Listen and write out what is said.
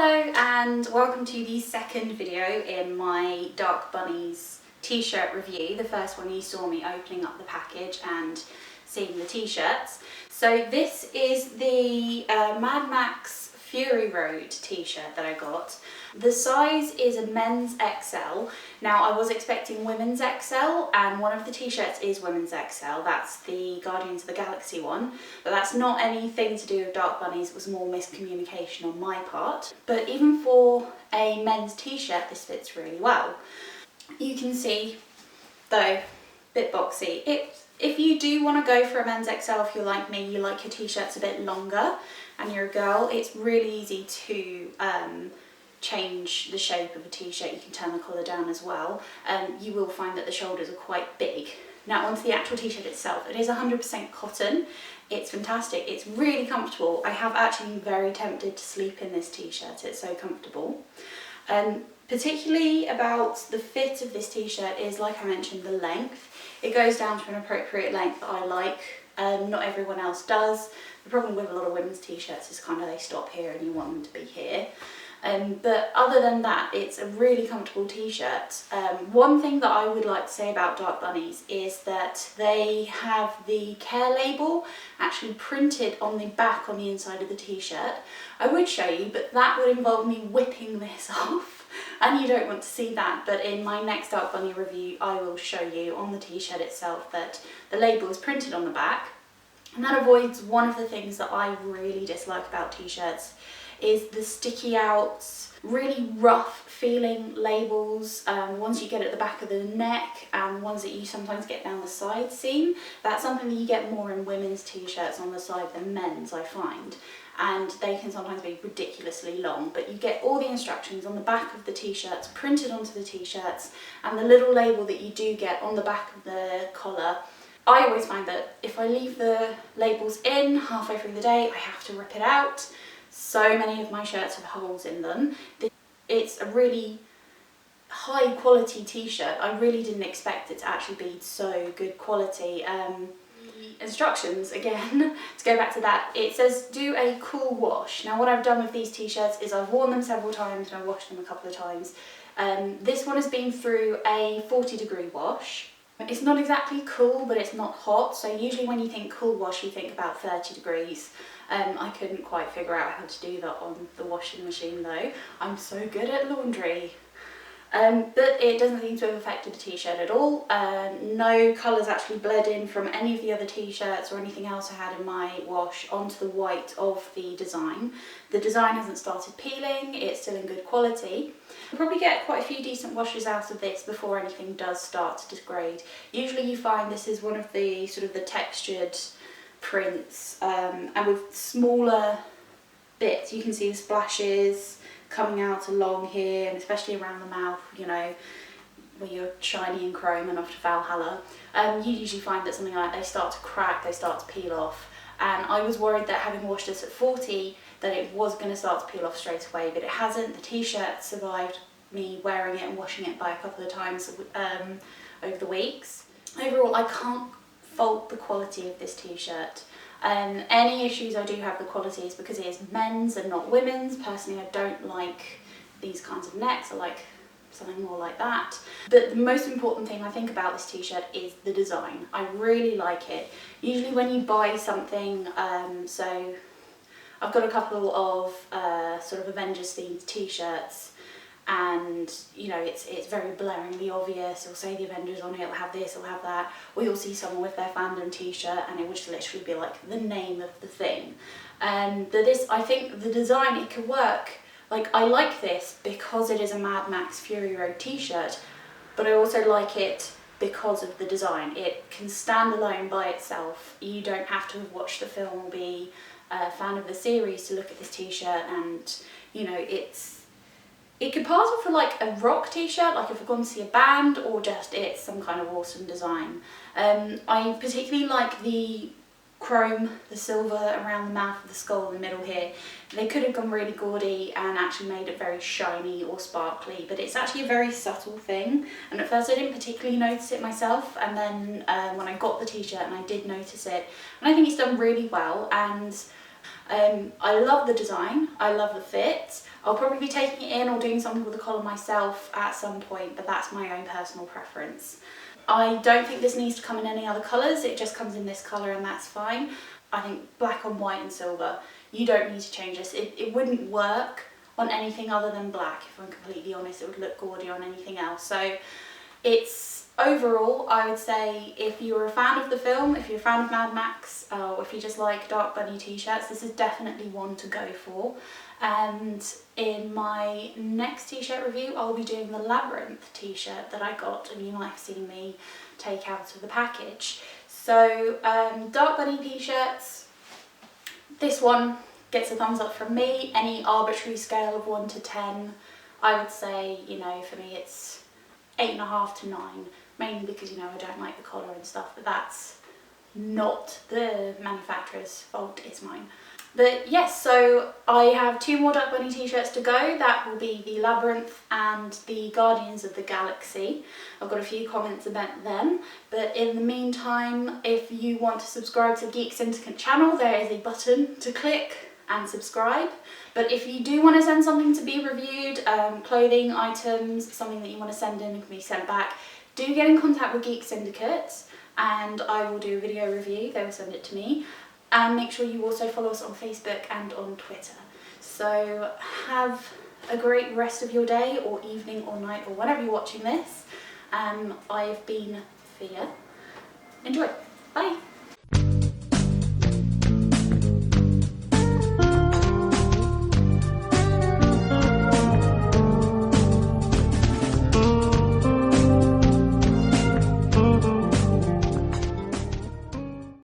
Hello and welcome to the second video in my Dark Bunnies t-shirt review. The first one you saw me opening up the package and seeing the t-shirts. So this is the Mad Max Fury Road t-shirt that I got. The size is a men's XL. Now I was expecting women's XL and one of the t-shirts is women's XL. That's the Guardians of the Galaxy one. But that's not anything to do with Dark Bunnies, it was more miscommunication on my part. But even for a men's t-shirt this fits really well. You can see though, bit boxy. If you do want to go for a men's XL, if you're like me, you like your t-shirts a bit longer and you're a girl, it's really easy to change the shape of a t-shirt. You can turn the collar down as well. You will find that the shoulders are quite big. Now onto the actual t-shirt itself, it is 100% cotton. It's fantastic, it's really comfortable. I have actually been very tempted to sleep in this t-shirt, it's so comfortable. Particularly about the fit of this t-shirt is, like I mentioned, the length. It goes down to an appropriate length that I like. Not everyone else does. The problem with a lot of women's t-shirts is kind of they stop here and you want them to be here. But other than that, it's a really comfortable t-shirt. One thing that I would like to say about Dark Bunnies is that they have the care label actually printed on the back on the inside of the t-shirt. I would show you, but that would involve me whipping this off. And you don't want to see that, but in my next Dark Bunny review I will show you on the t-shirt itself that the label is printed on the back, and that avoids one of the things that I really dislike about t-shirts is the sticky outs, really rough feeling labels, ones you get at the back of the neck and ones that you sometimes get down the side seam. That's something that you get more in women's t-shirts on the side than men's, I find. And they can sometimes be ridiculously long, but you get all the instructions on the back of the t-shirts printed onto the t-shirts, and the little label that you do get on the back of the collar. I always find that if I leave the labels in halfway through the day, I have to rip it out. So many of my shirts have holes in them. It's a really high quality t-shirt. I really didn't expect it to actually be so good quality. Instructions again, to go back to that, it says do a cool wash. Now what I've done with these t-shirts is I've worn them several times and I've washed them a couple of times. This one has been through a 40-degree wash. It's not exactly cool, but it's not hot, so usually when you think cool wash you think about 30 degrees. I couldn't quite figure out how to do that on the washing machine though. I'm so good at laundry. But it doesn't seem to have affected the t-shirt at all. No colours actually bled in from any of the other t-shirts or anything else I had in my wash onto the white of the design. The design hasn't started peeling, it's still in good quality. You'll probably get quite a few decent washes out of this before anything does start to degrade. Usually you find this is one of the sort of the textured prints, and with smaller bits you can see the splashes coming out along here, and especially around the mouth, you know, where you're shiny and chrome and off to Valhalla. You usually find that something like they start to crack, they start to peel off, and I was worried that having washed this at 40 that it was going to start to peel off straight away, but it hasn't. The t-shirt survived me wearing it and washing it by a couple of times over the weeks. Overall, I can't fault the quality of this t-shirt. Any issues I do have with the quality is because it is men's and not women's. Personally, I don't like these kinds of necks. I like something more like that. But the most important thing I think about this t-shirt is the design. I really like it. Usually when you buy something, so I've got a couple of sort of Avengers themed t-shirts, and you know it's very blaringly obvious. It'll say the Avengers on it, it'll have this, it'll have that, or you'll see someone with their fandom t-shirt and it would just literally be like the name of the thing. But this, I think the design, it could work. Like, I like this because it is a Mad Max Fury Road t-shirt, but I also like it because of the design. It can stand alone by itself. You don't have to have watched the film or be a fan of the series to look at this t-shirt, and you know it could pass off for like a rock t-shirt, like if we're going to see a band, or just it's some kind of awesome design. I particularly like the chrome, the silver around the mouth of the skull in the middle here. They could have gone really gaudy and actually made it very shiny or sparkly, but it's actually a very subtle thing, and at first I didn't particularly notice it myself, and then when I got the t-shirt and I did notice it, and I think it's done really well. And I love the design, I love the fit. I'll probably be taking it in or doing something with the collar myself at some point, but that's my own personal preference. I don't think this needs to come in any other colours, it just comes in this colour and that's fine. I think black on white and silver, you don't need to change this. It wouldn't work on anything other than black, if I'm completely honest. It would look gaudy on anything else. So it's, overall, I would say if you're a fan of the film, if you're a fan of Mad Max, or if you just like Dark Bunny t-shirts, this is definitely one to go for. And in my next t-shirt review, I'll be doing the Labyrinth t-shirt that I got, and you might have seen me take out of the package. So Dark Bunny t-shirts, this one gets a thumbs up from me. Any arbitrary scale of 1 to 10, I would say, you know, for me it's 8.5 to 9, mainly because, you know, I don't like the collar and stuff, but that's not the manufacturer's fault, it's mine. But yes, so I have 2 more Dark Bunny t-shirts to go. That will be the Labyrinth and the Guardians of the Galaxy. I've got a few comments about them, but in the meantime, if you want to subscribe to the Geek Syndicate channel, there is a button to click and subscribe. But if you do want to send something to be reviewed, clothing items, something that you want to send in and can be sent back, do get in contact with Geek Syndicate and I will do a video review. They will send it to me. And make sure you also follow us on Facebook and on Twitter. So have a great rest of your day or evening or night or whenever you're watching this. I've been Fia. Enjoy. Bye.